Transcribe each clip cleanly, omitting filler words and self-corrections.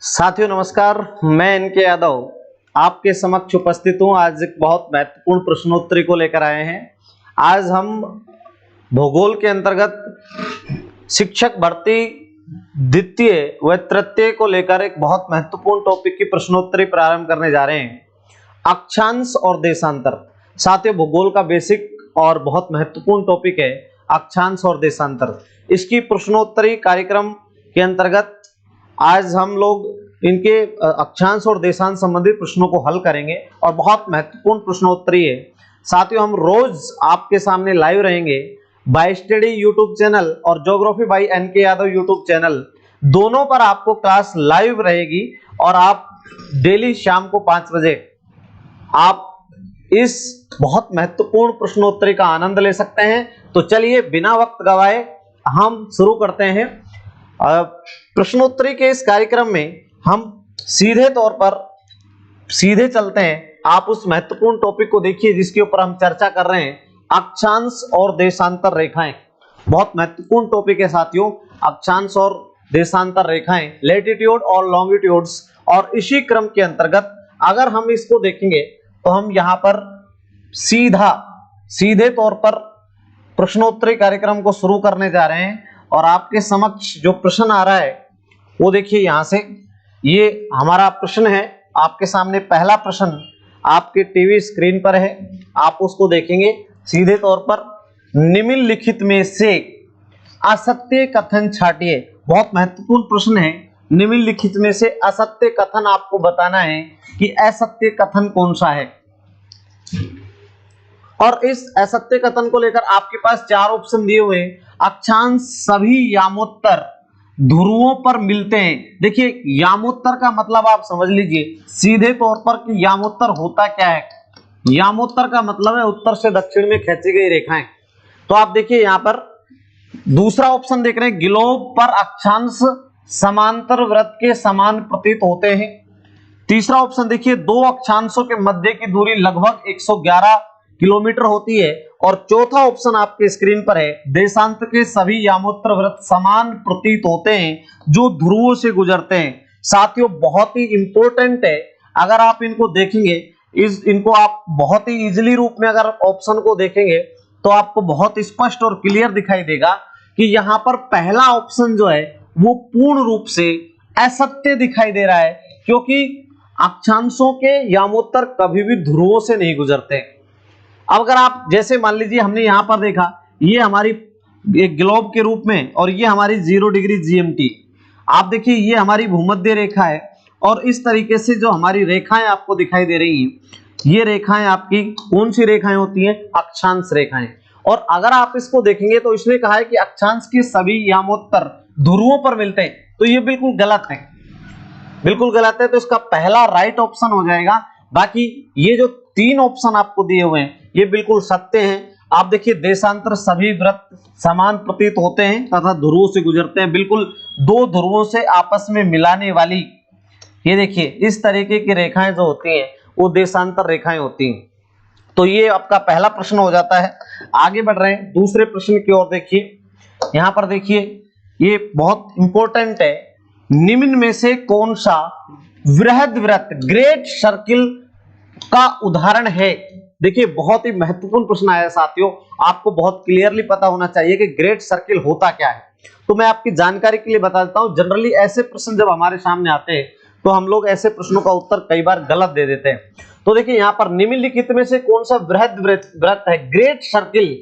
साथियों नमस्कार, मैं इनके यादव आपके समक्ष उपस्थित हूं। आज एक बहुत महत्वपूर्ण प्रश्नोत्तरी को लेकर आए हैं। आज हम भूगोल के अंतर्गत शिक्षक भर्ती द्वितीय व तृतीय को लेकर एक बहुत महत्वपूर्ण टॉपिक की प्रश्नोत्तरी प्रारंभ करने जा रहे हैं, अक्षांश और देशांतर। साथियों भूगोल का बेसिक और बहुत महत्वपूर्ण टॉपिक है अक्षांश और देशांतर। इसकी प्रश्नोत्तरी कार्यक्रम के अंतर्गत आज हम लोग इनके अक्षांश और देशांश संबंधित प्रश्नों को हल करेंगे और बहुत महत्वपूर्ण प्रश्नोत्तरी है। साथियों हम रोज आपके सामने लाइव रहेंगे बाय स्टडी यूट्यूब चैनल और geography by NK Yadav YouTube channel, दोनों पर आपको क्लास लाइव रहेगी और आप डेली शाम को 5 बजे आप इस बहुत महत्वपूर्ण प्रश्नोत्तरी का आनंद ले सकते हैं। तो चलिए बिना वक्त गवाए हम शुरू करते हैं। प्रश्नोत्तरी के इस कार्यक्रम में हम सीधे तौर पर सीधे चलते हैं। आप उस महत्वपूर्ण टॉपिक को देखिए जिसके ऊपर हम चर्चा कर रहे हैं, अक्षांश और देशांतर रेखाएं। बहुत महत्वपूर्ण टॉपिक है साथियों, अक्षांश और देशांतर रेखाएं, लैटिट्यूड और लॉन्गिट्यूड्स। और इसी क्रम के अंतर्गत अगर हम इसको देखेंगे तो हम यहाँ पर सीधे तौर पर प्रश्नोत्तरी कार्यक्रम को शुरू करने जा रहे हैं। और आपके समक्ष जो प्रश्न आ रहा है वो देखिए, यहाँ से ये हमारा प्रश्न है आपके सामने। पहला प्रश्न आपके टीवी स्क्रीन पर है, आप उसको देखेंगे। सीधे तौर पर निम्नलिखित में से असत्य कथन छांटिए। बहुत महत्वपूर्ण प्रश्न है। निम्नलिखित में से असत्य कथन आपको बताना है कि असत्य कथन कौन सा है। और इस असत्य कथन को लेकर आपके पास 4 ऑप्शन दिए हुए हैं। अक्षांश सभी यामोत्तर ध्रुवों पर मिलते हैं। देखिए यामोत्तर का मतलब आप समझ लीजिए सीधे तौर पर कि यामोत्तर होता क्या है। यामोत्तर का मतलब है उत्तर से दक्षिण में खींची गई रेखाएं। तो आप देखिए यहाँ पर दूसरा ऑप्शन देख रहे हैं, ग्लोब पर अक्षांश समांतर वृत्त के समान प्रतीत होते हैं। तीसरा ऑप्शन देखिए, 2 अक्षांशों के मध्य की दूरी लगभग 111 किलोमीटर होती है। और चौथा ऑप्शन आपके स्क्रीन पर है, देशांत के सभी यामोत्तर वृत्त समान प्रतीत होते हैं जो ध्रुवों से गुजरते हैं। साथियों बहुत ही इंपॉर्टेंट है, अगर आप इनको देखेंगे इनको आप बहुत ही इजीली रूप में अगर ऑप्शन को देखेंगे तो आपको बहुत स्पष्ट और क्लियर दिखाई देगा कि यहाँ पर पहला ऑप्शन जो है वो पूर्ण रूप से असत्य दिखाई दे रहा है, क्योंकि अक्षांशों के यामोत्तर कभी भी ध्रुवों से नहीं गुजरते। अब अगर आप जैसे मान लीजिए हमने यहां पर देखा, ये हमारी एक ग्लोब के रूप में और ये हमारी 0 डिग्री GMT। आप देखिए ये हमारी भूमध्य रेखा है और इस तरीके से जो हमारी रेखाएं आपको दिखाई दे रही हैं, ये रेखाएं आपकी कौन सी रेखाएं होती हैं? अक्षांश रेखाएं। और अगर आप इसको देखेंगे तो इसने कहा है कि अक्षांश के सभी यामोत्तर ध्रुवों पर मिलते हैं, तो ये बिल्कुल गलत है, बिल्कुल गलत है। तो इसका पहला राइट ऑप्शन हो जाएगा। बाकी ये जो 3 ऑप्शन आपको दिए हुए हैं ये बिल्कुल सत्य हैं। आप देखिए देशांतर सभी वृत्त समान प्रतीत होते हैं तथा ध्रुवों से गुजरते हैं। बिल्कुल 2 ध्रुवों से आपस में मिलाने वाली ये देखिए इस तरीके की रेखाएं जो होती हैं वो देशांतर रेखाएं होती हैं। तो ये आपका पहला प्रश्न हो जाता है। आगे बढ़ रहे हैं दूसरे प्रश्न की ओर। देखिए यहाँ पर देखिए ये बहुत इंपॉर्टेंट है, निम्न में से कौन सा वृहद वृत्त ग्रेट सर्किल का उदाहरण है? देखिए बहुत ही महत्वपूर्ण प्रश्न आया साथियों, आपको बहुत क्लियरली पता होना चाहिए कि ग्रेट सर्किल होता क्या है। तो मैं आपकी जानकारी के लिए बता देता हूं, जनरली ऐसे प्रश्न जब हमारे सामने आते हैं तो हम लोग ऐसे प्रश्नों का उत्तर कई बार गलत दे देते हैं। तो देखिए यहाँ पर निम्नलिखित में से कौन सा वृहद वृत्त है, ग्रेट सर्किल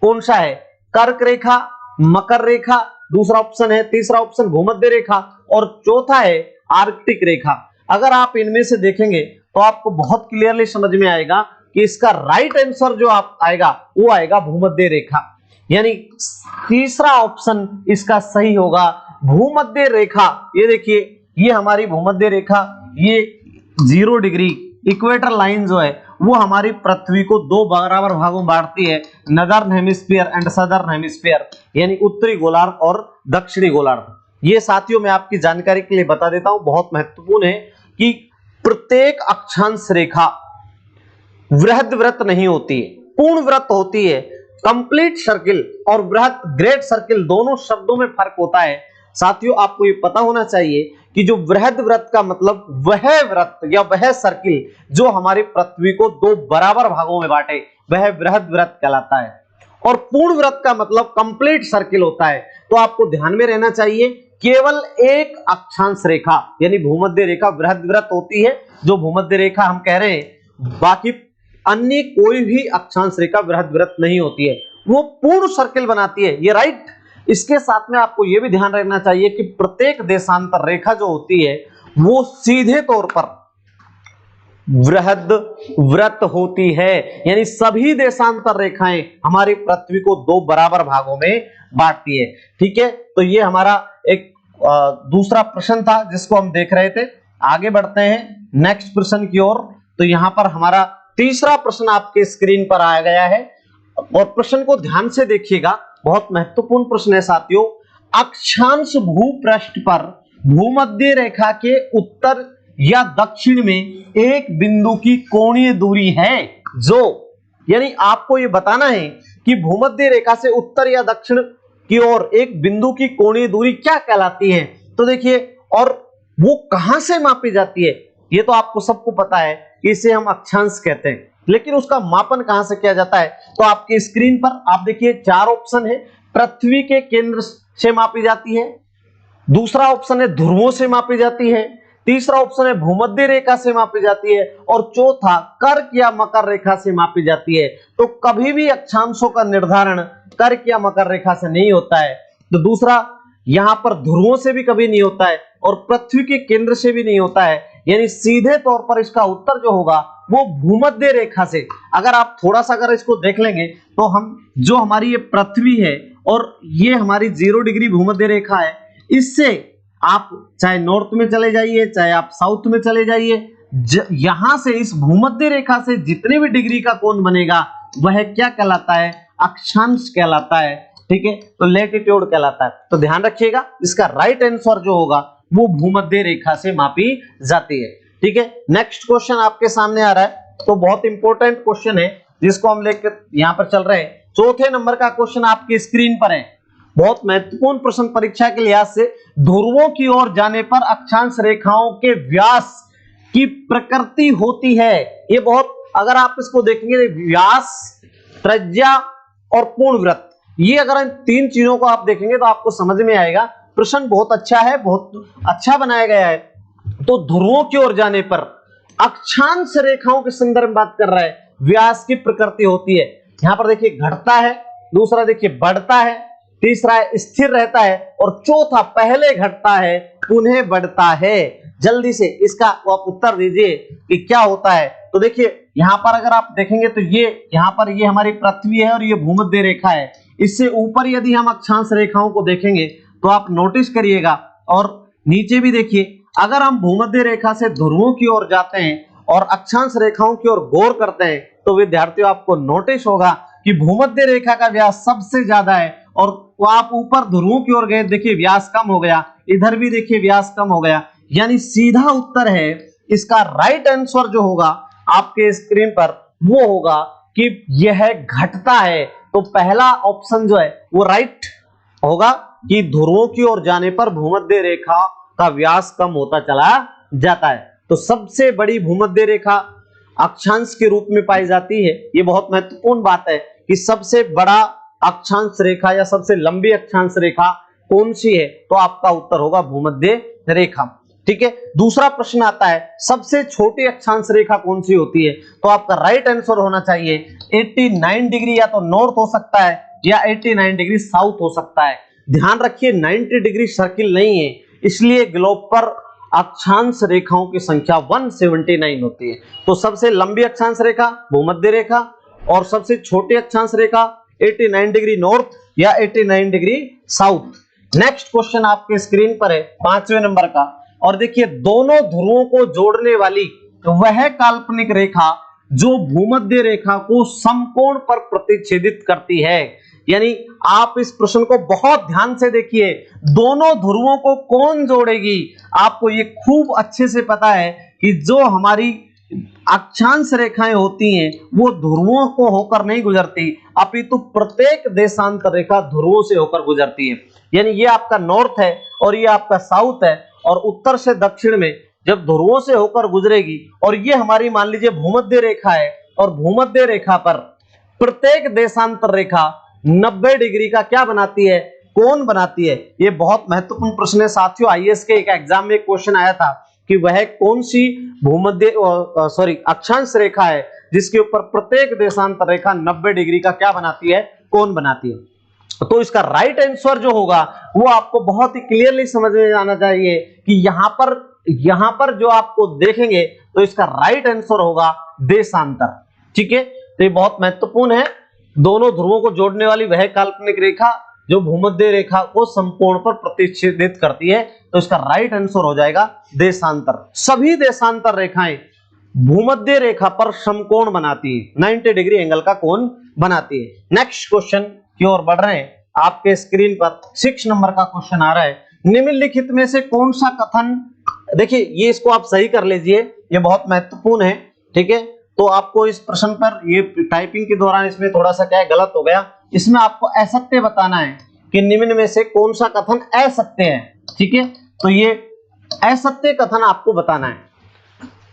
कौन सा है? कर्क रेखा, मकर रेखा दूसरा ऑप्शन है, तीसरा ऑप्शन भूमध्य रेखा और चौथा है आर्कटिक रेखा। अगर आप इनमें से देखेंगे तो आपको बहुत क्लियरली समझ में आएगा कि इसका राइट आंसर जो आप आएगा वो आएगा भूमध्य रेखा, यानी तीसरा ऑप्शन इसका सही होगा, भूमध्य रेखा। ये देखिए ये हमारी भूमध्य रेखा, ये 0 डिग्री इक्वेटर लाइन जो है वो हमारी पृथ्वी को 2 बराबर भागों में बांटती है, northern hemisphere and southern hemisphere, यानी उत्तरी गोलार्ध और दक्षिणी गोलार्ध। ये साथियों मैं आपकी जानकारी के लिए बता देता हूं, बहुत महत्वपूर्ण है कि प्रत्येक अक्षांश रेखा वृहद वृत्त नहीं होती है, पूर्ण वृत्त होती है। कंप्लीट सर्किल और वृहद ग्रेट सर्किल दोनों शब्दों में फर्क होता है। साथियों आपको ये पता होना चाहिए कि जो बृहद वृत्त का मतलब वह वृत्त या वह सर्किल जो हमारी पृथ्वी को दो बराबर भागों में बांटे, वह बृहद वृत्त कहलाता है। और पूर्ण वृत्त का मतलब कंप्लीट सर्किल होता है। तो आपको ध्यान में रहना चाहिए, केवल एक अक्षांश रेखा यानी भूमध्य रेखा बृहद वृत्त होती है, जो भूमध्य रेखा हम कह रहे हैं। बाकी अन्य कोई भी अक्षांश रेखा बृहद वृत्त नहीं होती है, वो पूर्ण सर्किल बनाती है, ये राइट। इसके साथ में आपको यह भी ध्यान रखना चाहिए कि प्रत्येक देशांतर रेखा जो होती है वो सीधे तौर पर बृहद वृत्त होती है, यानी सभी देशांतर रेखाएं हमारी पृथ्वी को दो बराबर भागों में बांटती है। ठीक है, तो ये हमारा एक दूसरा प्रश्न था जिसको हम देख रहे थे। आगे बढ़ते हैं नेक्स्ट प्रश्न की ओर। तो यहां पर हमारा तीसरा प्रश्न आपके स्क्रीन पर आ गया है और प्रश्न को ध्यान से देखिएगा, बहुत महत्वपूर्ण प्रश्न है साथियों। अक्षांश भूपृष्ठ पर भूमध्य रेखा के उत्तर या दक्षिण में एक बिंदु की कोणीय दूरी है जो, यानी आपको यह बताना है कि भूमध्य रेखा से उत्तर या दक्षिण की ओर एक बिंदु की कोणीय दूरी क्या कहलाती है। तो देखिए, और वो कहां से मापी जाती है, ये तो आपको सबको पता है कि इसे हम अक्षांश कहते हैं, लेकिन उसका मापन कहां से किया जाता है। तो आपके स्क्रीन पर आप देखिए चार ऑप्शन है। पृथ्वी के केंद्र से मापी जाती है, दूसरा ऑप्शन है ध्रुवों से मापी जाती है, तीसरा ऑप्शन है भूमध्य रेखा से मापी जाती है, और चौथा कर्क या मकर रेखा से मापी जाती है। तो कभी भी अक्षांशों का निर्धारण कर्क या मकर रेखा से नहीं होता है। तो दूसरा, यहां पर ध्रुवों से भी कभी नहीं होता है और पृथ्वी के केंद्र से भी नहीं होता है, यानी सीधे तौर पर इसका उत्तर जो होगा वो भूमध्य रेखा से। अगर आप थोड़ा सा अगर इसको देख लेंगे तो हम जो हमारी ये पृथ्वी है और ये हमारी 0 डिग्री भूमध्य रेखा है, इससे आप चाहे नॉर्थ में चले जाइए चाहे आप साउथ में चले जाइए, यहां से इस भूमध्य रेखा से जितने भी डिग्री का कोण बनेगा वह क्या कहलाता है, अक्षांश कहलाता है। ठीक है, तो लैटिट्यूड कहलाता है। तो ध्यान रखिएगा, इसका राइट आंसर जो होगा वो भूमध्य रेखा से मापी जाती है। ठीक है, नेक्स्ट क्वेश्चन आपके सामने आ रहा है, तो बहुत इंपॉर्टेंट क्वेश्चन है जिसको हम लेकर यहां पर चल रहे हैं। चौथे नंबर का क्वेश्चन आपकी स्क्रीन पर है, बहुत महत्वपूर्ण प्रश्न परीक्षा के लिहाज से। ध्रुवों की ओर जाने पर अक्षांश रेखाओं के व्यास की प्रकृति होती है। ये बहुत, अगर आप इसको देखेंगे, व्यास, त्रिज्या और पूर्ण वृत्त, ये अगर इन तीन चीजों को आप देखेंगे तो आपको समझ में आएगा। प्रश्न बहुत अच्छा है, बहुत अच्छा बनाया गया है। तो ध्रुवों की ओर जाने पर अक्षांश रेखाओं के संदर्भ में बात कर रहा है, व्यास की प्रकृति होती है। यहां पर देखिए घटता है, दूसरा देखिए बढ़ता है, तीसरा है स्थिर रहता है, और चौथा पहले घटता है पुनः बढ़ता है। जल्दी से इसका आप उत्तर दीजिए कि क्या होता है। तो देखिए यहां पर अगर आप देखेंगे तो ये यहां पर ये हमारी पृथ्वी है और ये भूमध्य रेखा है। इससे ऊपर यदि हम अक्षांश रेखाओं को देखेंगे तो आप नोटिस करिएगा, और नीचे भी देखिए, अगर हम भूमध्य रेखा से ध्रुवों की ओर जाते हैं और अक्षांश रेखाओं की ओर गौर करते हैं तो विद्यार्थियों आपको नोटिस होगा कि भूमध्य रेखा का व्यास सबसे ज्यादा है, और आप ऊपर ध्रुवों की ओर गए, देखिए व्यास कम हो गया, इधर भी देखिए व्यास कम हो गया। यानी सीधा उत्तर है इसका राइट आंसर जो होगा आपके स्क्रीन पर वो होगा कि यह घटता है। तो पहला ऑप्शन जो है वो राइट होगा कि ध्रुवों की ओर जाने पर भूमध्य रेखा का व्यास कम होता चला जाता है। तो सबसे बड़ी भूमध्य रेखा अक्षांश के रूप में पाई जाती है। ये बहुत महत्वपूर्ण बात है कि सबसे बड़ा अक्षांश रेखा या सबसे लंबी अक्षांश रेखा कौन सी है, तो आपका उत्तर होगा भूमध्य रेखा। ठीक है, दूसरा प्रश्न आता है, सबसे छोटी अक्षांश रेखा कौन सी होती है, तो आपका राइट आंसर होना चाहिए 89 डिग्री, या तो नॉर्थ हो सकता है या 89 डिग्री साउथ हो सकता है। ध्यान रखिए 90 डिग्री सर्किल नहीं है, इसलिए ग्लोब पर अक्षांश रेखाओं की संख्या 179 होती है। तो सबसे लंबी अक्षांश रेखा भूमध्य रेखा, और सबसे छोटी अक्षांश रेखा 89 डिग्री नॉर्थ या 89 डिग्री साउथ। नेक्स्ट क्वेश्चन आपके स्क्रीन पर है 5वें नंबर का, और देखिए दोनों ध्रुवों को जोड़ने वाली वह काल्पनिक रेखा जो भूमध्य रेखा को समकोण पर प्रतिच्छेदित करती है। यानी आप इस प्रश्न को बहुत ध्यान से देखिए, दोनों ध्रुवों को कौन जोड़ेगी। आपको ये खूब अच्छे से पता है कि जो हमारी अक्षांश रेखाएं होती हैं वो ध्रुवों को होकर नहीं गुजरती, अपितु प्रत्येक देशांतर रेखा ध्रुवों से होकर गुजरती है। यानी ये आपका नॉर्थ है और ये आपका साउथ है, और उत्तर से दक्षिण में जब ध्रुवों से होकर गुजरेगी, और ये हमारी मान लीजिए भूमध्य रेखा है, और भूमध्य रेखा पर प्रत्येक देशांतर रेखा 90 डिग्री का क्या बनाती है, कोण बनाती है। ये बहुत महत्वपूर्ण प्रश्न है साथियों, आईएएस के एक एग्जाम में क्वेश्चन आया था कि वह कौन सी भूमध्य अक्षांश रेखा है जिसके ऊपर प्रत्येक देशांतर रेखा 90 डिग्री का क्या बनाती है, कोण बनाती है। तो इसका राइट आंसर जो होगा वो आपको बहुत ही क्लियरली समझ में आना चाहिए कि यहां पर जो आपको देखेंगे तो इसका राइट आंसर होगा देशांतर। ठीक है, तो ये बहुत महत्वपूर्ण है। दोनों ध्रुवों को जोड़ने वाली वह काल्पनिक रेखा जो भूमध्य रेखा को समकोण पर प्रतिच्छेदित करती है, तो इसका राइट आंसर हो जाएगा देशांतर। सभी देशांतर रेखाएं भूमध्य रेखा पर समकोण बनाती है, 90 डिग्री एंगल का कोण बनाती है। नेक्स्ट क्वेश्चन की ओर बढ़ रहे हैं। आपके स्क्रीन पर 6 नंबर का क्वेश्चन आ रहा है, निम्नलिखित में से कौन सा कथन, देखिए ये इसको आप सही कर लीजिए, ये बहुत महत्वपूर्ण है। ठीक है, तो आपको इस प्रश्न पर ये टाइपिंग के दौरान इसमें थोड़ा सा क्या है गलत हो गया, इसमें आपको असत्य बताना है कि निम्न में से कौन सा कथन असत्य है। ठीक है, तो ये असत्य कथन आपको बताना है,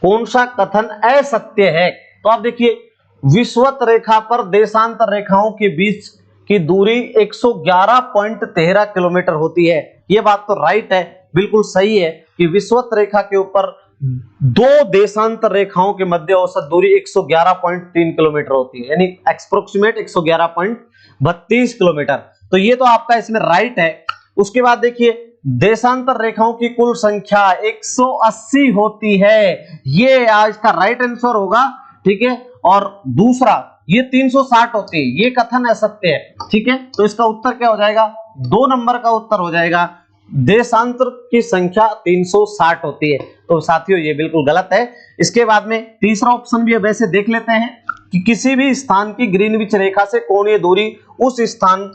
कौन सा कथन असत्य है। तो आप देखिए, विषुवत रेखा पर देशांतर रेखाओं के बीच की दूरी 111.13 किलोमीटर होती है। ये बात तो राइट है, बिल्कुल सही है कि विषुवत रेखा के ऊपर दो देशांतर रेखाओं के मध्य औसत दूरी 111.3 किलोमीटर होती है, यानी एक्सप्रोक्सीमेट 111.32 किलोमीटर। तो ये तो आपका इसमें राइट है। उसके बाद देखिए, देशांतर रेखाओं की कुल संख्या 180 होती है, ये आज का राइट आंसर होगा। ठीक है, और दूसरा ये 360 होती है, ये कथन असत्य है। ठीक है, तो इसका उत्तर क्या हो जाएगा, 2 नंबर का उत्तर हो जाएगा, देशांतर की संख्या 360 होती है। तो साथियों ये बिल्कुल गलत है। इसके बाद में तीसरा ऑप्शन भी वैसे देख लेते हैं कि किसी भी स्थान की ग्रीनविच रेखा से कोणीय दूरी उस स्थान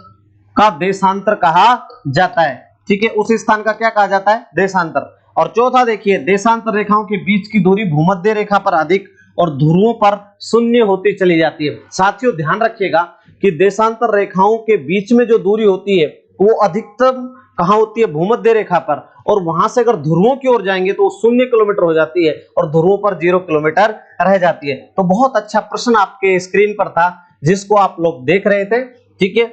का देशांतर कहा जाता है। ठीक है, उस स्थान का क्या कहा जाता है, देशांतर। और चौथा देखिए, देशांतर रेखाओं के बीच की दूरी भूमध्य रेखा पर अधिक और ध्रुवों पर शून्य होती चली जाती है। साथियों ध्यान रखिएगा कि देशांतर रेखाओं के बीच में जो दूरी होती है वो अधिकतम कहां होती है, भूमध्य रेखा पर, और वहां से अगर ध्रुवों की ओर जाएंगे तो 0 किलोमीटर हो जाती है और ध्रुवों पर 0 किलोमीटर रह जाती है। तो बहुत अच्छा प्रश्न आपके स्क्रीन पर था जिसको आप लोग देख रहे थे। ठीक है,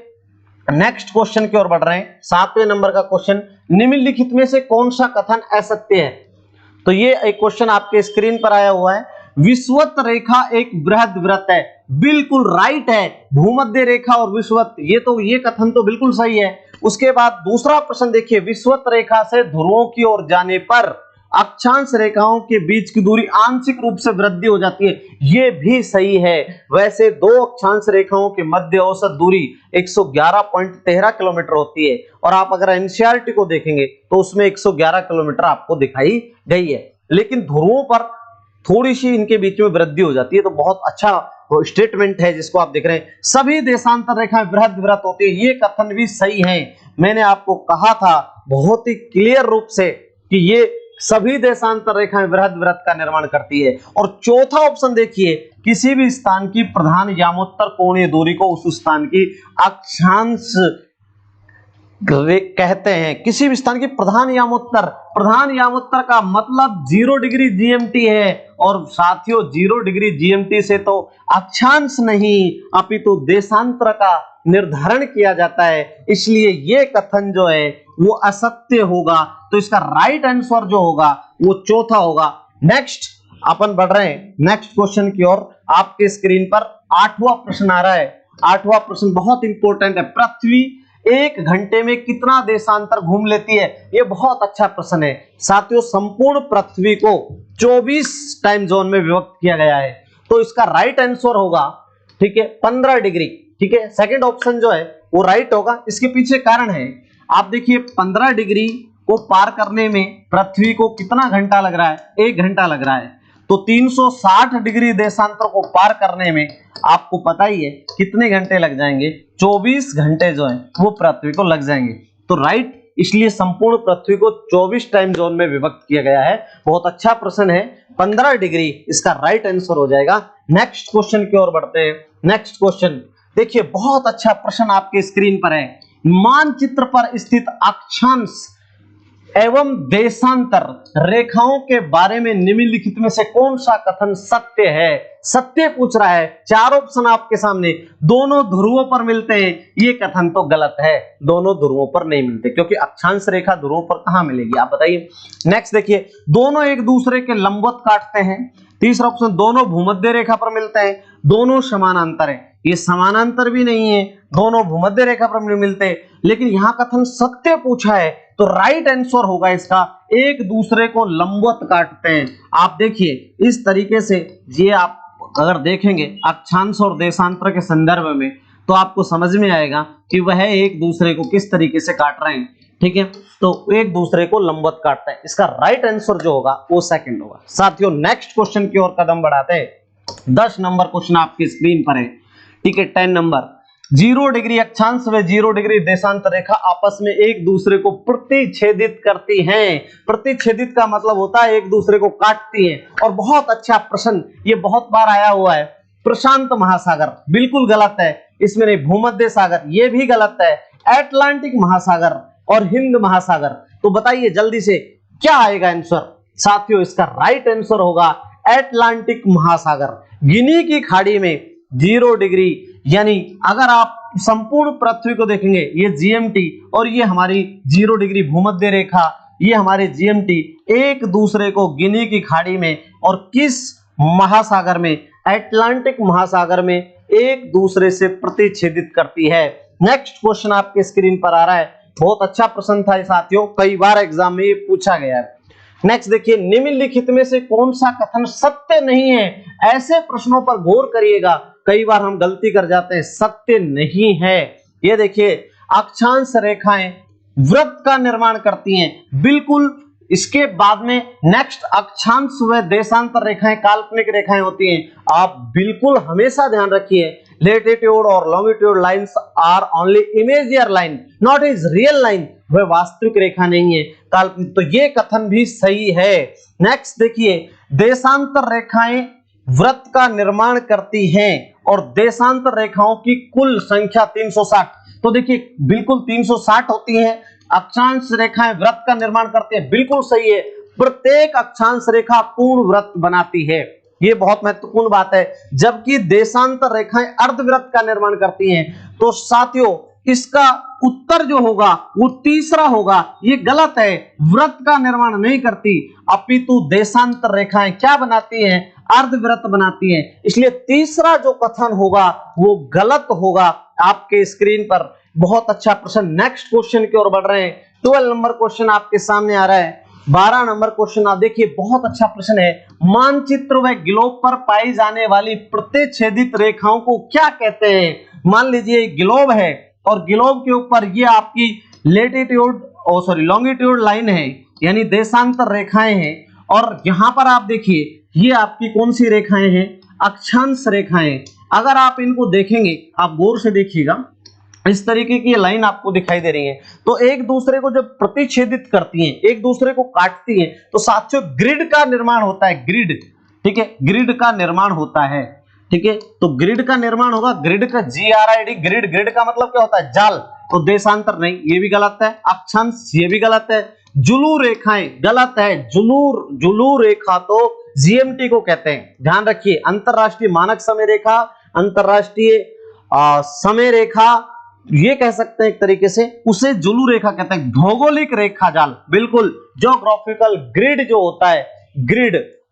नेक्स्ट क्वेश्चन की ओर बढ़ रहे हैं। 7वें नंबर का क्वेश्चन, निम्नलिखित में से कौन सा कथन असत्य है। तो ये एक क्वेश्चन आपके स्क्रीन पर आया हुआ है, विषुवत रेखा एक बृहद वृत्त है, बिल्कुल राइट है। भूमध्य रेखा और विषुवत, ये कथन तो बिल्कुल सही है। उसके बाद दूसरा प्रश्न देखिए, विषुवत रेखा से ध्रुवों की ओर जाने पर अक्षांश रेखाओं के बीच की दूरी आंशिक रूप से वृद्धि हो जाती है, ये भी सही है। वैसे दो अक्षांश रेखाओं के मध्य औसत दूरी 111.13 किलोमीटर होती है, और आप अगर एनसीईआरटी को देखेंगे तो उसमें 111 किलोमीटर आपको दिखाई गई है, लेकिन ध्रुवों पर थोड़ी सी इनके बीच में वृद्धि हो जाती है। तो बहुत अच्छा स्टेटमेंट है जिसको आप देख रहे हैं, सभी देशांतर रेखाएं बृहद वृत्त होती है, ये कथन भी सही है। मैंने आपको कहा था बहुत ही क्लियर रूप से कि ये सभी देशांतर रेखाएं बृहद वृत्त का निर्माण करती है। और चौथा ऑप्शन देखिए, किसी भी स्थान की प्रधान यामोत्तर कोणीय दूरी को उस स्थान की अक्षांश कहते हैं। किसी भी स्थान की प्रधान यामोत्तर का मतलब 0 डिग्री जीएमटी है, और साथियों 0 डिग्री जीएमटी से तो अक्षांश नहीं अपितु देशांतर का निर्धारण किया जाता है, इसलिए ये कथन जो है वो असत्य होगा। तो इसका राइट आंसर जो होगा वो चौथा होगा। नेक्स्ट अपन बढ़ रहे हैं नेक्स्ट क्वेश्चन की ओर। आपके स्क्रीन पर 8वां प्रश्न आ रहा है। 8वां प्रश्न बहुत इंपॉर्टेंट है, पृथ्वी 1 घंटे में कितना देशांतर घूम लेती है। ये बहुत अच्छा प्रश्न है साथियों। संपूर्ण पृथ्वी को 24 टाइम जोन में विभक्त किया गया है, तो इसका राइट आंसर होगा, ठीक है, 15 डिग्री। ठीक है, सेकंड ऑप्शन जो है वो राइट होगा। इसके पीछे कारण है, आप देखिए 15 डिग्री को पार करने में पृथ्वी को कितना घंटा लग रहा है, 1 घंटा लग रहा है। तो 360 डिग्री देशांतर को पार करने में आपको पता ही है कितने घंटे लग जाएंगे, 24 घंटे जो है वो पृथ्वी को लग जाएंगे। तो राइट, इसलिए संपूर्ण पृथ्वी को 24 टाइम जोन में विभक्त किया गया है। बहुत अच्छा प्रश्न है, 15 डिग्री इसका राइट आंसर हो जाएगा। नेक्स्ट क्वेश्चन की ओर बढ़ते हैं। नेक्स्ट क्वेश्चन देखिए, बहुत अच्छा प्रश्न आपके स्क्रीन पर है। मानचित्र पर स्थित अक्षांश एवं देशांतर रेखाओं के बारे में निम्नलिखित में से कौन सा कथन सत्य है? सत्य पूछ रहा है, चार ऑप्शन आपके सामने, दोनों ध्रुवों पर मिलते हैं, ये कथन तो गलत है, दोनों ध्रुवों पर नहीं मिलते, क्योंकि अक्षांश रेखा ध्रुवों पर कहां मिलेगी, आप बताइए। नेक्स्ट देखिए, दोनों एक दूसरे के लंबवत काटते हैं। तीसरा ऑप्शन, दोनों भूमध्य रेखा पर मिलते हैं, दोनों समानांतर है, ये समानांतर भी नहीं है, दोनों भूमध्य रेखा पर नहीं मिलते, लेकिन यहां कथन सत्य पूछा है, तो राइट आंसर होगा इसका, एक दूसरे को लंबवत काटते हैं। आप देखिए इस तरीके से, ये आप अगर देखेंगे अक्षांश और देशांतर के संदर्भ में, तो आपको समझ में आएगा कि वह एक दूसरे को किस तरीके से काट रहे हैं, ठीक है, तो एक दूसरे को लंबवत काटते हैं, इसका राइट आंसर जो होगा वो सेकंड होगा। साथियों नेक्स्ट क्वेश्चन की ओर कदम बढ़ाते हैं। 10 नंबर क्वेश्चन आपकी स्क्रीन पर है, ठीक है। 10 नंबर, 0 डिग्री अक्षांश व 0 डिग्री देशांतर रेखा आपस में एक दूसरे को प्रतिच्छेदित करती हैं। प्रतिच्छेदित का मतलब होता है एक दूसरे को काटती हैं। और बहुत अच्छा प्रश्न, ये बहुत बार आया हुआ है, प्रशांत महासागर बिल्कुल गलत है, इसमें नहीं, भूमध्य सागर ये भी गलत है, अटलांटिक महासागर और हिंद महासागर, तो बताइए जल्दी से क्या आएगा आंसर? साथियों इसका राइट आंसर होगा अटलांटिक महासागर। गिनी की खाड़ी में 0 डिग्री, यानी अगर आप संपूर्ण पृथ्वी को देखेंगे, ये जीएमटी और ये हमारी 0 डिग्री भूमध्य रेखा, ये हमारे जीएमटी एक दूसरे को गिनी की खाड़ी में और किस महासागर में, अटलांटिक महासागर में एक दूसरे से प्रतिच्छेदित करती है। नेक्स्ट क्वेश्चन आपके स्क्रीन पर आ रहा है, बहुत अच्छा प्रश्न था साथियों, कई बार एग्जाम में ये पूछा गया है। नेक्स्ट देखिए, निम्नलिखित में से कौन सा कथन सत्य नहीं है? ऐसे प्रश्नों पर गौर करिएगा, कई बार हम गलती कर जाते हैं, सत्य नहीं है। ये देखिए, अक्षांश रेखाएं वृत्त का निर्माण करती हैं, बिल्कुल। इसके बाद में नेक्स्ट, अक्षांश व देशांतर रेखाएं काल्पनिक रेखाएं होती हैं। आप बिल्कुल हमेशा ध्यान रखिए, लेटिट्यूड और longitude lines are only imaginary line, not is real line, वह वास्तविक रेखा नहीं है, काल्पनिक, तो ये कथन भी सही है। नेक्स्ट देखिए, देशांतर रेखाएं वृत्त का निर्माण करती हैं और देशांतर रेखाओं की कुल संख्या 360, तो देखिए बिल्कुल 360 होती हैं। अक्षांश रेखाएं वृत्त का निर्माण करती हैं, बिल्कुल सही है, प्रत्येक अक्षांश रेखा पूर्ण वृत्त बनाती है, ये बहुत महत्वपूर्ण बात है, जबकि देशांतर रेखाएं अर्धवृत्त का निर्माण करती हैं। तो साथियों इसका उत्तर जो होगा वो तीसरा होगा, ये गलत है, वृत्त का निर्माण नहीं करती, अपितु देशांतर रेखाएं क्या बनाती हैं, अर्धवृत्त बनाती हैं, इसलिए तीसरा जो कथन होगा वो गलत होगा। आपके स्क्रीन पर बहुत अच्छा प्रश्न, नेक्स्ट क्वेश्चन की ओर बढ़ रहे हैं। 12 नंबर क्वेश्चन आपके सामने आ रहा है। 12 नंबर क्वेश्चन आप देखिए, बहुत अच्छा प्रश्न है, मानचित्र व ग्लोब पर पाई जाने वाली प्रतिच्छेदित रेखाओं को क्या कहते हैं? मान लीजिए ग्लोब है और ग्लोब के ऊपर ये आपकी लेटिट्यूड लॉन्गिट्यूड लाइन है, यानी देशांतर रेखाएं हैं, और यहां पर आप देखिए ये आपकी कौन सी रेखाएं हैं, अक्षांश रेखाएं। अगर आप इनको देखेंगे, आप गौर से देखिएगा, इस तरीके की लाइन आपको दिखाई दे रही है, तो एक दूसरे को जब प्रतिच्छेदित करती हैं, एक दूसरे को काटती हैं, तो साथियों ग्रिड का निर्माण होता है, ग्रिड, ठीक है, ग्रिड का निर्माण होता है, ठीक है, तो ग्रिड का निर्माण होगा, ग्रिड का GRID, ग्रिड, ग्रिड का मतलब क्या होता है, जाल, तो देशांतर नहीं, ये भी गलत है, अक्षांश ये भी गलत है, जुलू रेखाएं गलत है, जुलू रेखा तो GMT को कहते हैं, ध्यान रखिए, अंतरराष्ट्रीय मानक समय रेखा, अंतरराष्ट्रीय समय रेखा, ये कह सकते हैं एक तरीके से, उसे जुलू रेखा कहते हैं। भौगोलिक रेखा जाल, बिल्कुल, ज्योग्राफिकल ग्रिड जो होता है,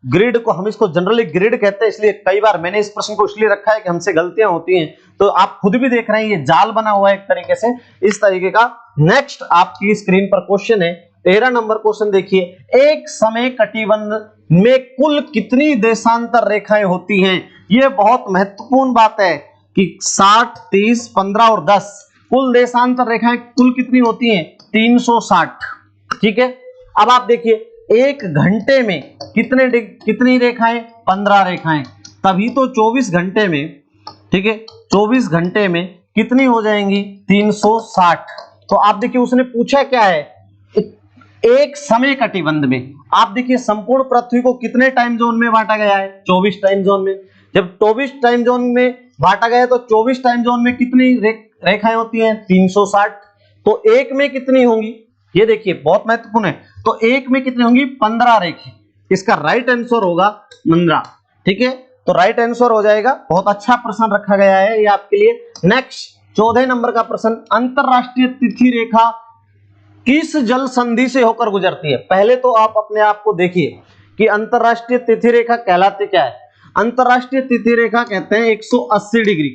ग्रिड को हम इसको जनरली ग्रिड कहते हैं, इसलिए कई बार मैंने इस प्रश्न को इसलिए रखा है कि हमसे गलतियां होती हैं, तो आप खुद भी देख रहे हैं ये जाल बना हुआ है एक तरीके से, इस तरीके का। नेक्स्ट आपकी स्क्रीन पर क्वेश्चन है, 13 नंबर क्वेश्चन देखिए, एक समय कटिबंध में कुल कितनी देशांतर रेखाएं होती हैं? ये बहुत महत्वपूर्ण बात है कि 60, 30, 15 और 10 कुल देशांतर रेखाएं कुल कितनी होती हैं? 360, ठीक है। अब आप देखिए एक घंटे में कितनी रेखाएं? 15 रेखाएं, तभी तो 24 घंटे में, ठीक है, 24 घंटे में कितनी हो जाएंगी? 360। तो आप देखिए उसने पूछा क्या है, एक समय कटिबंध में। आप देखिए संपूर्ण पृथ्वी को कितने टाइम जोन में बांटा गया है? 24 टाइम जोन में। जब 24 टाइम जोन में बांटा गया तो 24 टाइम जोन में कितनी रेखाएं होती हैं? 360। तो एक में कितनी होंगी? ये देखिए बहुत महत्वपूर्ण है। तो एक में कितनी होंगी? 15 रेखाएं। इसका राइट आंसर होगा 15। ठीक है, तो राइट आंसर हो जाएगा। बहुत अच्छा प्रश्न रखा गया है ये आपके लिए। नेक्स्ट 14 नंबर का प्रश्न, अंतरराष्ट्रीय तिथि रेखा किस जल संधि से होकर गुजरती है? पहले तो आप अपने आप को देखिए कि अंतरराष्ट्रीय तिथि रेखा कहलाती क्या है। अंतरराष्ट्रीय तिथि रेखा कहते हैं 180 डिग्री।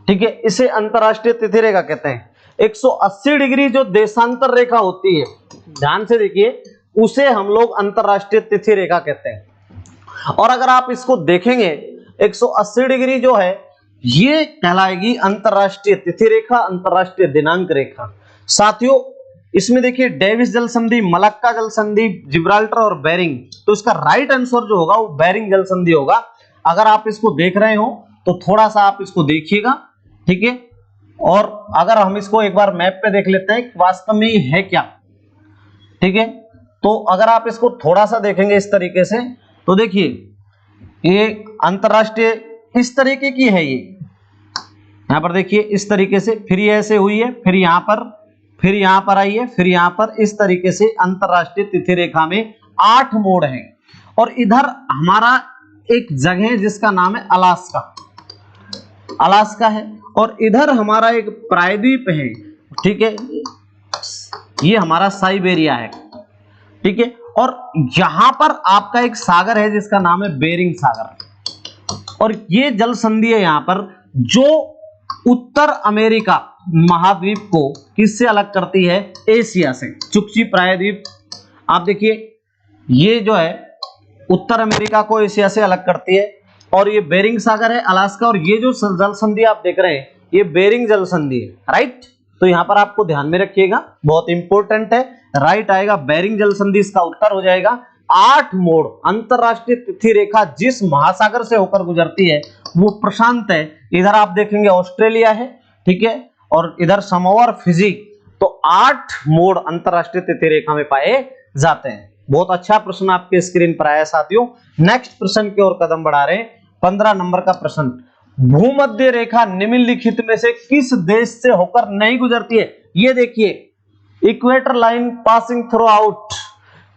ठीक है, इसे अंतरराष्ट्रीय तिथि रेखा कहते हैं। 180 डिग्री जो देशांतर रेखा होती है, ध्यान से देखिए, उसे हम लोग अंतरराष्ट्रीय तिथि रेखा कहते हैं। और अगर आप इसको देखेंगे 180 डिग्री जो है ये कहलाएगी अंतरराष्ट्रीय तिथि रेखा, अंतरराष्ट्रीय दिनांक रेखा। साथियों इसमें देखिए डेविस जल संधि, मलक्का जल संधि, जिब्राल्टर और बेरिंग, तो इसका राइट आंसर जो होगा वो बेरिंग जल संधि होगा। अगर आप इसको देख रहे हो तो थोड़ा सा आप इसको देखिएगा। ठीक है, और अगर हम इसको एक बार मैप पे देख लेते हैं वास्तव में ये है क्या। ठीक है, तो अगर आप इसको थोड़ा सा देखेंगे इस तरीके से तो देखिए ये अंतरराष्ट्रीय इस तरीके की है। ये यहां पर देखिए इस तरीके से, फिर ये ऐसे हुई है, फिर यहां पर, फिर यहां पर आई है, फिर यहां पर, इस तरीके से अंतरराष्ट्रीय तिथि रेखा में 8 मोड़ हैं। और इधर हमारा एक जगह है जिसका नाम है अलास्का, अलास्का है, और इधर हमारा एक प्रायद्वीप है। ठीक है, ये हमारा साइबेरिया है। ठीक है, और यहां पर आपका एक सागर है जिसका नाम है बेरिंग सागर। और ये जल संधि है यहां पर जो उत्तर अमेरिका महाद्वीप को किससे अलग करती है? एशिया से। चुक्ची प्रायद्वीप आप देखिए ये जो है उत्तर अमेरिका को एशिया से अलग करती है। और ये बेरिंग सागर है, अलास्का, और ये जो जल संधि आप देख रहे हैं ये बेरिंग जल संधि है। राइट, तो यहां पर आपको ध्यान में रखिएगा, बहुत इंपॉर्टेंट है। राइट आएगा बेरिंग जल संधि, इसका उत्तर हो जाएगा। 8 मोड़ अंतरराष्ट्रीय तिथि रेखा जिस महासागर से होकर गुजरती है वो प्रशांत है। इधर आप देखेंगे ऑस्ट्रेलिया है, ठीक है, और इधर समोआ और फिजी। तो 8 मोड़ अंतरराष्ट्रीय तिथि रेखा में पाए जाते हैं। बहुत अच्छा प्रश्न आपके स्क्रीन पर आया साथियों। नेक्स्ट प्रश्न की ओर कदम बढ़ा रहे हैं। 15 नंबर का प्रश्न, भूमध्य रेखा निम्नलिखित में से किस देश से होकर नहीं गुजरती है? ये देखिए equator line passing through out,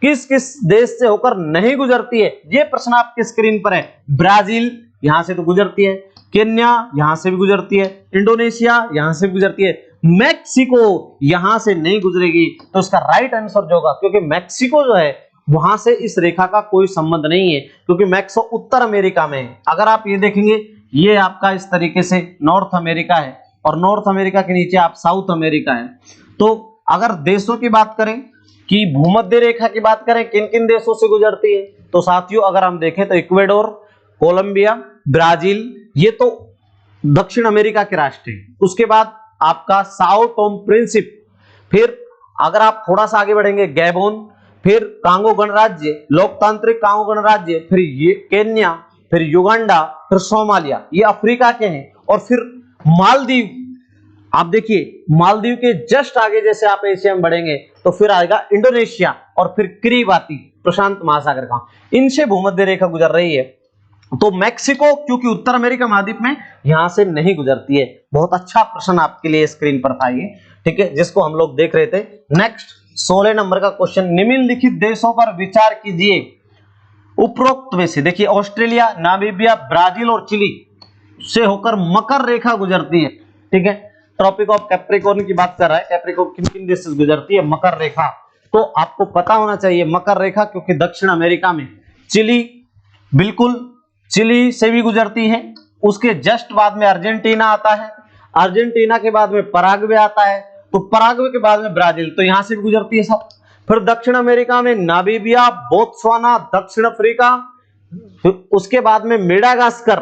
किस किस देश से होकर नहीं गुजरती है? ये प्रश्न आपके स्क्रीन पर है। ब्राजील यहां से तो गुजरती है, केन्या यहां से भी गुजरती है, इंडोनेशिया यहां से भी गुजरती है, मैक्सिको यहां से नहीं गुजरेगी। तो इसका राइट आंसर जो होगा, क्योंकि मैक्सिको जो है वहां से इस रेखा का कोई संबंध नहीं है, क्योंकि मैक्सिको उत्तर अमेरिका में है। अगर आप ये देखेंगे ये आपका इस तरीके से नॉर्थ अमेरिका है, और नॉर्थ अमेरिका के नीचे आप साउथ अमेरिका है। तो अगर देशों की बात करें कि भूमध्य रेखा की बात करें किन किन देशों से गुजरती है, तो साथियों अगर हम देखें तो इक्वेडोर, कोलंबिया, ब्राजील, ये तो दक्षिण अमेरिका के राष्ट्र हैं। उसके बाद आपका साओ टोम प्रिंसिप, फिर अगर आप थोड़ा सा आगे बढ़ेंगे गैबोन, फिर कांगो गणराज्य, लोकतांत्रिक कांगो गणराज्य, फिर ये केन्या, फिर युगांडा, फिर सोमालिया, ये अफ्रीका के हैं। और फिर मालदीव, आप देखिए मालदीव के जस्ट आगे जैसे आप एशिया में बढ़ेंगे तो फिर आएगा इंडोनेशिया, और फिर किरीबाती प्रशांत महासागर का, इनसे भूमध्य रेखा गुजर रही है। तो मैक्सिको क्योंकि उत्तर अमेरिका महाद्वीप में यहां से नहीं गुजरती है। बहुत अच्छा प्रश्न आपके लिए स्क्रीन पर था ये, ठीक है, जिसको हम लोग देख रहे थे। नेक्स्ट 16 नंबर का क्वेश्चन, निम्नलिखित देशों पर विचार कीजिए। उपरोक्त में से देखिए ऑस्ट्रेलिया, नामीबिया, ब्राजील और चिली से होकर मकर रेखा गुजरती है। ठीक है, ट्रॉपिक ऑफ कैप्रिकॉर्न की बात कर रहा है। कैप्रिकॉर्न किन किन देश से गुजरती है? मकर रेखा। तो आपको पता होना चाहिए मकर रेखा, क्योंकि दक्षिण अमेरिका में चिली, बिल्कुल चिली से भी गुजरती है। उसके जस्ट बाद में अर्जेंटीना आता है, अर्जेंटीना के बाद में पराग्वे आता है, तो पराग्वे के बाद में ब्राजील, तो यहां से भी गुजरती है सब। फिर दक्षिण अमेरिका में नामीबिया, बोत्सवाना, दक्षिण अफ्रीका, उसके बाद में मेडागास्कर,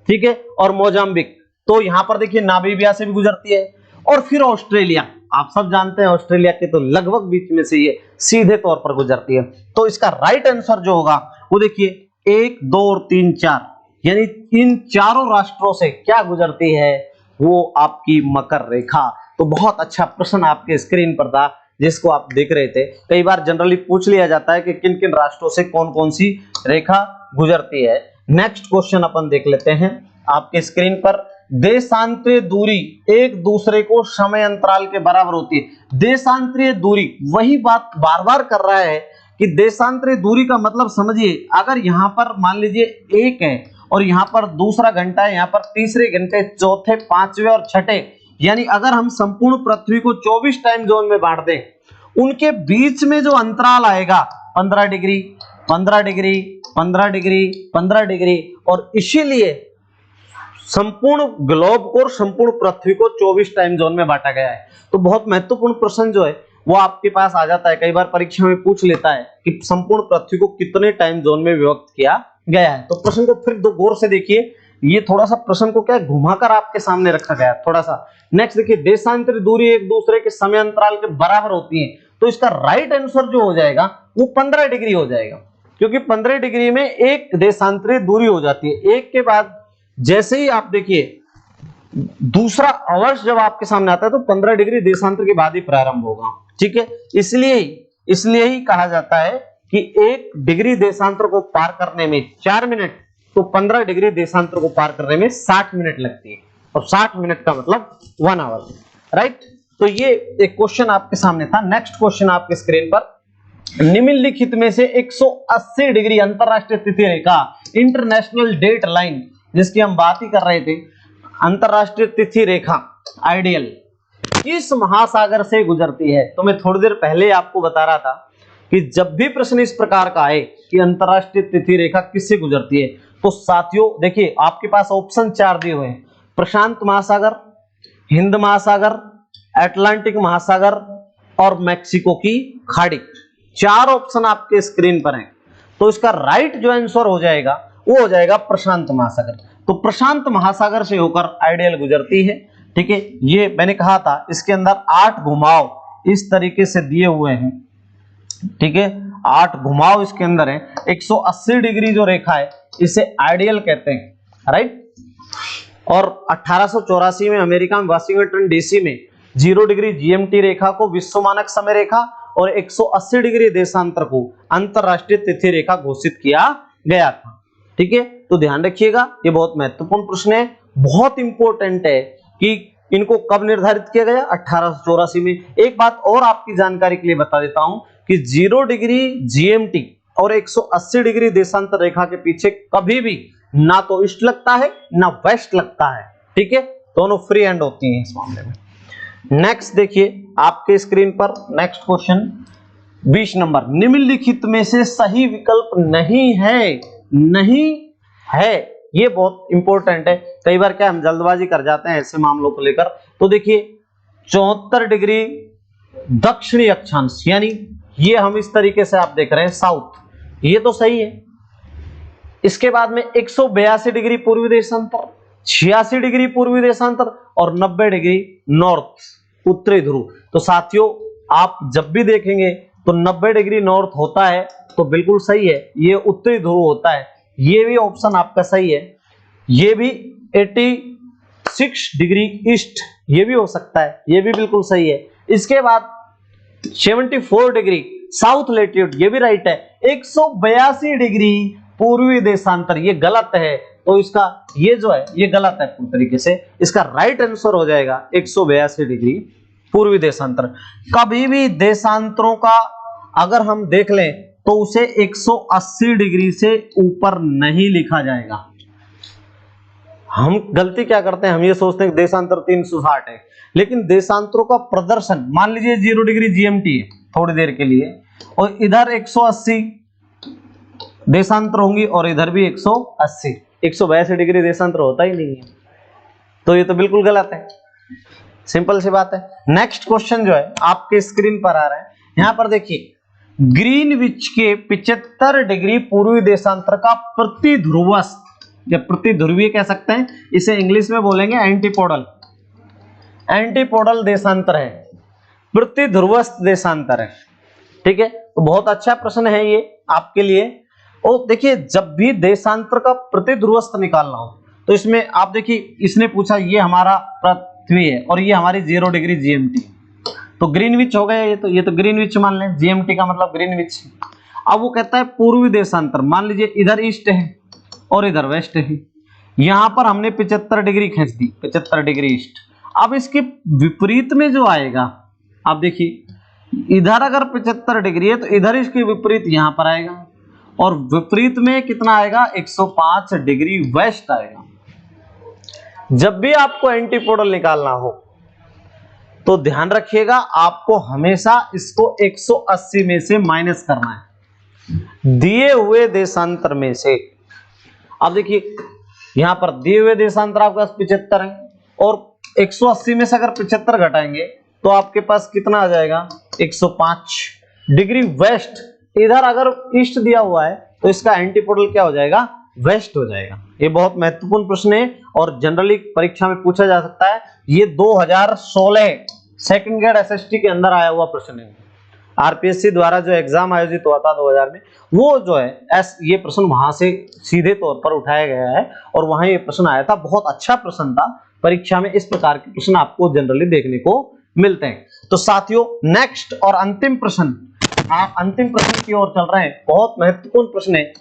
ठीक है, और मोजाम्बिक, तो यहां पर देखिए नामीबिया से भी गुजरती है। और फिर ऑस्ट्रेलिया, आप सब जानते हैं ऑस्ट्रेलिया के तो लगभग बीच में से ये सीधे तौर पर गुजरती है। तो इसका राइट आंसर जो होगा वो देखिए 1, 2 और 3, 4, यानी इन चारों राष्ट्रों से क्या गुजरती है? वो आपकी मकर रेखा। तो बहुत अच्छा प्रश्न आपके स्क्रीन पर था जिसको आप देख रहे थे। कई बार जनरली पूछ लिया जाता है कि किन किन राष्ट्रों से कौन कौन सी रेखा गुजरती है। नेक्स्ट क्वेश्चन अपन देख लेते हैं आपके स्क्रीन पर। देशांतरीय दूरी एक दूसरे को समय अंतराल के बराबर होती है। देशांतरीय दूरी, वही बात बार बार कर रहा है कि देशांतरीय दूरी का मतलब समझिए, अगर यहाँ पर मान लीजिए एक है और यहाँ पर दूसरा घंटा है, यहाँ पर तीसरे घंटे, चौथे, पांचवें और छठे, यानी अगर हम संपूर्ण पृथ्वी को 24 टाइम जोन में बांट दें, उनके बीच में जो अंतराल आएगा 15 डिग्री, 15 डिग्री, 15 डिग्री, 15 डिग्री, और इसीलिए संपूर्ण ग्लोब और संपूर्ण पृथ्वी को 24 टाइम जोन में बांटा गया है। तो बहुत महत्वपूर्ण प्रश्न जो है वो आपके पास आ जाता है, कई बार परीक्षा में पूछ लेता है कि संपूर्ण पृथ्वी को कितने टाइम जोन में विभक्त किया गया है। तो प्रश्न को फिर दो गौर से देखिए, ये थोड़ा सा प्रश्न को क्या घुमाकर आपके सामने रखा गया है थोड़ा सा। नेक्स्ट देखिए, देशांतरीय दूरी एक दूसरे के समय अंतराल के बराबर होती है, तो इसका राइट आंसर जो हो जाएगा वो 15 डिग्री हो जाएगा, क्योंकि 15 डिग्री में एक देशांतरीय दूरी हो जाती है। एक के बाद जैसे ही आप देखिए दूसरा अवर्ष जब आपके सामने आता है तो 15 डिग्री देशांतर के बाद ही प्रारंभ होगा, ठीक है। इसलिए ही कहा जाता है कि 1 डिग्री देशांतर को पार करने में 4 मिनट, तो 15 डिग्री देशांतर को पार करने में 60 मिनट लगती है, और 60 मिनट का मतलब 1 आवर, राइट। तो ये एक क्वेश्चन आपके सामने था। नेक्स्ट क्वेश्चन आपके स्क्रीन पर, निम्नलिखित में से 180 डिग्री अंतरराष्ट्रीय तिथि रेखा, इंटरनेशनल डेट लाइन, जिसकी हम बात ही कर रहे थे, अंतरराष्ट्रीय तिथि रेखा आइडियल, किस महासागर से गुजरती है? तो मैं थोड़ी देर पहले आपको बता रहा था कि जब भी प्रश्न इस प्रकार का आए कि अंतरराष्ट्रीय तिथि रेखा किससे गुजरती है, तो साथियों देखिए आपके पास ऑप्शन 4 दिए हुए हैं, प्रशांत महासागर, हिंद महासागर, अटलांटिक महासागर और मैक्सिको की खाड़ी। 4 ऑप्शन आपके स्क्रीन पर हैं। तो इसका राइट जो आंसर हो जाएगा वो हो जाएगा प्रशांत महासागर। तो प्रशांत महासागर से होकर आइडियल गुजरती है, ठीक है। ये मैंने कहा था इसके अंदर 8 घुमाव इस तरीके से दिए हुए हैं, ठीक है। 8 घुमाव इसके अंदर है। 180 डिग्री जो रेखा है इसे आइडियल कहते हैं, राइट। और 1884 में अमेरिका में वाशिंगटन डीसी में 0 डिग्री जीएमटी रेखा को विश्व मानक समय रेखा और 180 डिग्री देशांतर को अंतरराष्ट्रीय तिथि रेखा घोषित किया गया था, ठीक है। तो ध्यान रखिएगा, ये बहुत महत्वपूर्ण प्रश्न है, बहुत इंपॉर्टेंट है कि इनको कब निर्धारित किया गया, 1884 में। एक बात और आपकी जानकारी के लिए बता देता हूं कि 0 डिग्री जीएमटी और 180 डिग्री देशांतर रेखा के पीछे कभी भी ना तो ईस्ट लगता है ना वेस्ट लगता है, ठीक है। दोनों फ्री हैंड होती हैं इस मामले में। नेक्स्ट देखिए आपके स्क्रीन पर नेक्स्ट क्वेश्चन 20 नंबर, निम्नलिखित में से सही विकल्प नहीं है। ये बहुत इंपॉर्टेंट है, कई बार क्या हम जल्दबाजी कर जाते हैं ऐसे मामलों को लेकर। तो देखिए 74 डिग्री दक्षिणी अक्षांश, यानी ये हम इस तरीके से आप देख रहे हैं साउथ, ये तो सही है। इसके बाद में 182 डिग्री पूर्वी देशांतर, 86 डिग्री पूर्वी देशांतर और 90 डिग्री नॉर्थ उत्तरी ध्रुव। तो साथियों आप जब भी देखेंगे तो 90 डिग्री नॉर्थ होता है तो बिल्कुल सही है, ये उत्तरी ध्रुव होता है, ये भी ऑप्शन आपका सही है। ये भी 86 डिग्री ईस्ट, ये भी हो सकता है, ये भी बिल्कुल सही है। इसके बाद 74 डिग्री साउथ लैटिट्यूड, ये भी राइट है। 182 डिग्री पूर्वी देशांतर, ये गलत है, तो इसका ये जो है ये गलत है पूरी तरीके से। इसका राइट आंसर हो जाएगा 182 डिग्री पूर्वी देशांतर। कभी भी देशांतरों का अगर हम देख लें तो उसे 180 डिग्री से ऊपर नहीं लिखा जाएगा। हम गलती क्या करते हैं, हम ये सोचते हैं कि देशांतर 360 है, लेकिन देशांतरों का प्रदर्शन मान लीजिए 0 डिग्री जीएमटी है थोड़ी देर के लिए, और इधर 180 देशांतर होंगी और इधर भी 180, 182 डिग्री देशांतर होता ही नहीं है, तो ये तो बिल्कुल गलत है। सिंपल सी बात है। नेक्स्ट क्वेश्चन जो है आपके स्क्रीन पर आ रहा है, यहां पर देखिए ग्रीनविच के 75 डिग्री पूर्वी देशांतर का प्रतिध्रुवस्थ, या प्रतिध्रुवीय कह सकते हैं, इसे इंग्लिश में बोलेंगे एंटीपोडल देशांतर है, प्रतिध्रुवस्थ देशांतर है, ठीक है। तो बहुत अच्छा प्रश्न है ये आपके लिए। और देखिए जब भी देशांतर का प्रतिध्रुवस्थ निकालना हो तो इसमें आप देखिए, इसने पूछा ये हमारा पृथ्वी है और ये हमारी 0 डिग्री जीएमटी, तो ग्रीनविच हो गया ये तो ग्रीनविच मान लें, जीएमटी का मतलब ग्रीनविच। अब वो कहता है पूर्वी देशांतर, मान लीजिए इधर ईस्ट है और इधर वेस्ट है, यहां पर हमने 75 डिग्री खींच दी, 75 डिग्री ईस्ट। अब इसके विपरीत में जो आएगा, आप देखिए इधर अगर 75 डिग्री है तो इधर इसके विपरीत यहां पर आएगा, और विपरीत में कितना आएगा, 105 डिग्री वेस्ट आएगा। जब भी आपको एंटीपोडल निकालना हो तो ध्यान रखिएगा, आपको हमेशा इसको 180 में से माइनस करना है, दिए हुए देशांतर में से। अब देखिए यहां पर दिए हुए देशांतर आपके पास 75 है, और 180 में से अगर 75 घटाएंगे तो आपके पास कितना आ जाएगा, 105 डिग्री वेस्ट। इधर अगर ईस्ट दिया हुआ है तो इसका एंटीपोडल क्या हो जाएगा, वेस्ट हो जाएगा। ये बहुत महत्वपूर्ण प्रश्न है और जनरली परीक्षा में पूछा जा सकता है। ये 2016 सेकंड ग्रेड एसएसटी के अंदर आया हुआ प्रश्न है। आरपीएससी द्वारा जो एग्जाम आयोजित हुआ था 2000 में, वो जो है ये प्रश्न वहां से सीधे तौर पर उठाया गया है और वहां ये प्रश्न आया था। बहुत अच्छा प्रश्न था। परीक्षा में इस प्रकार के प्रश्न आपको जनरली देखने को मिलते हैं। तो साथियों, नेक्स्ट और अंतिम प्रश्न, आप अंतिम प्रश्न की ओर चल रहे हैं। बहुत महत्वपूर्ण प्रश्न है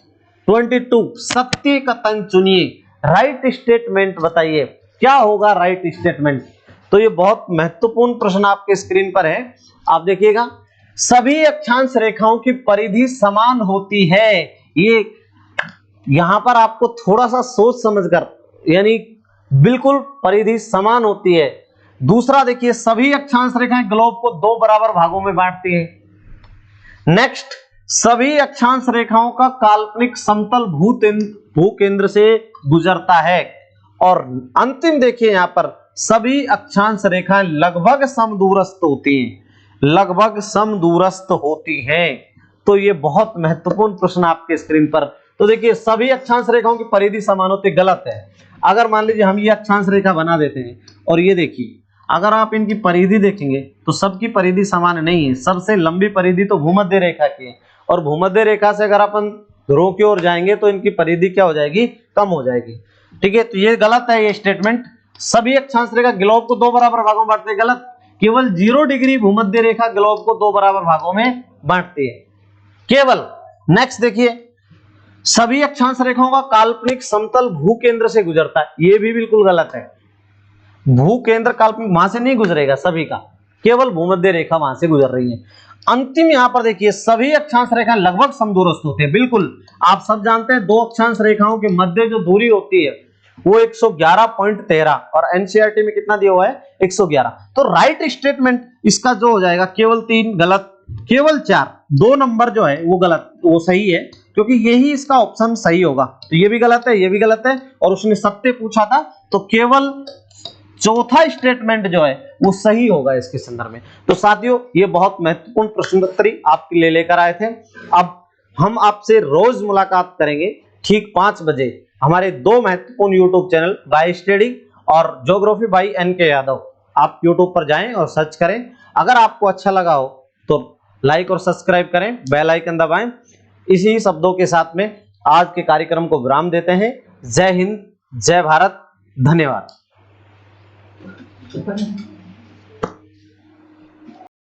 22, सत्य कथन चुनिए, राइट स्टेटमेंट बताइए। क्या होगा राइट स्टेटमेंट? तो ये बहुत महत्वपूर्ण प्रश्न आपके स्क्रीन पर है, आप देखिएगा। सभी अक्षांश रेखाओं की परिधि समान होती है। ये यहां पर आपको थोड़ा सा सोच समझकर, यानी बिल्कुल परिधि समान होती है। दूसरा देखिए, सभी अक्षांश रेखाएं ग्लोब को 2 बराबर भागों में बांटती हैं। नेक्स्ट, सभी अक्षांश रेखाओं का काल्पनिक समतल भूकेंद्र से गुजरता है। और अंतिम देखिए, यहां पर सभी अक्षांश रेखाएं लगभग समदूरस्थ होती हैं, लगभग समदूरस्थ होती हैं। तो ये बहुत महत्वपूर्ण प्रश्न आपके स्क्रीन पर। तो देखिए, सभी अक्षांश रेखाओं की परिधि समान होती, गलत है। अगर मान लीजिए हम ये अक्षांश रेखा बना देते हैं और ये देखिए, अगर आप इनकी परिधि देखेंगे तो सबकी परिधि समान नहीं है। सबसे लंबी परिधि तो भूमध्य रेखा की है, और भूमध्य रेखा से अगर अपन ध्रुव की ओर जाएंगे तो इनकी परिधि क्या हो जाएगी, कम हो जाएगी। ठीक है, तो ये गलत है ये स्टेटमेंट। सभी अक्षांश रेखा ग्लोब को 2 बराबर भागों में बांटते हैं, गलत। केवल 0 डिग्री भूमध्य रेखा ग्लोब को 2 बराबर भागों में बांटती है केवल। नेक्स्ट देखिए, सभी अक्षांश रेखाओं का काल्पनिक समतल भूकेंद्र से गुजरता है, ये भी बिल्कुल गलत है। भूकेंद्र काल्पनिक वहां से नहीं गुजरेगा सभी का, केवल भूमध्य रेखा वहां से गुजर रही है। अंतिम यहां पर देखिए, सभी अक्षांश रेखाएं लगभग समदूरस्थ होती है, बिल्कुल। आप सब जानते हैं 2 अक्षांश रेखाओं के मध्य जो दूरी होती है वो 111.13, और एनसीईआरटी में कितना दिया हुआ है, 111। तो राइट स्टेटमेंट इसका जो हो जाएगा, केवल 3 गलत, केवल 4, 2 नंबर जो है वो गलत, वो सही है, क्योंकि यही इसका ऑप्शन सही होगा। तो ये भी गलत है, ये भी गलत है, और उसने सत्य पूछा था तो केवल चौथा स्टेटमेंट जो है वो सही होगा इसके संदर्भ में। तो साथियों, ये बहुत महत्वपूर्ण प्रश्नोत्तरी आपके लिए लेकर आए थे। अब हम आपसे रोज मुलाकात करेंगे ठीक 5 बजे हमारे 2 महत्वपूर्ण यूट्यूब चैनल, बाय स्टडी और ज्योग्राफी बाय एनके यादव। आप यूट्यूब पर जाएं और सर्च करें। अगर आपको अच्छा लगा हो तो लाइक और सब्सक्राइब करें, बेल आइकन दबाएं। इसी शब्दों के साथ में आज के कार्यक्रम को विराम देते हैं। जय हिंद, जय भारत, धन्यवाद।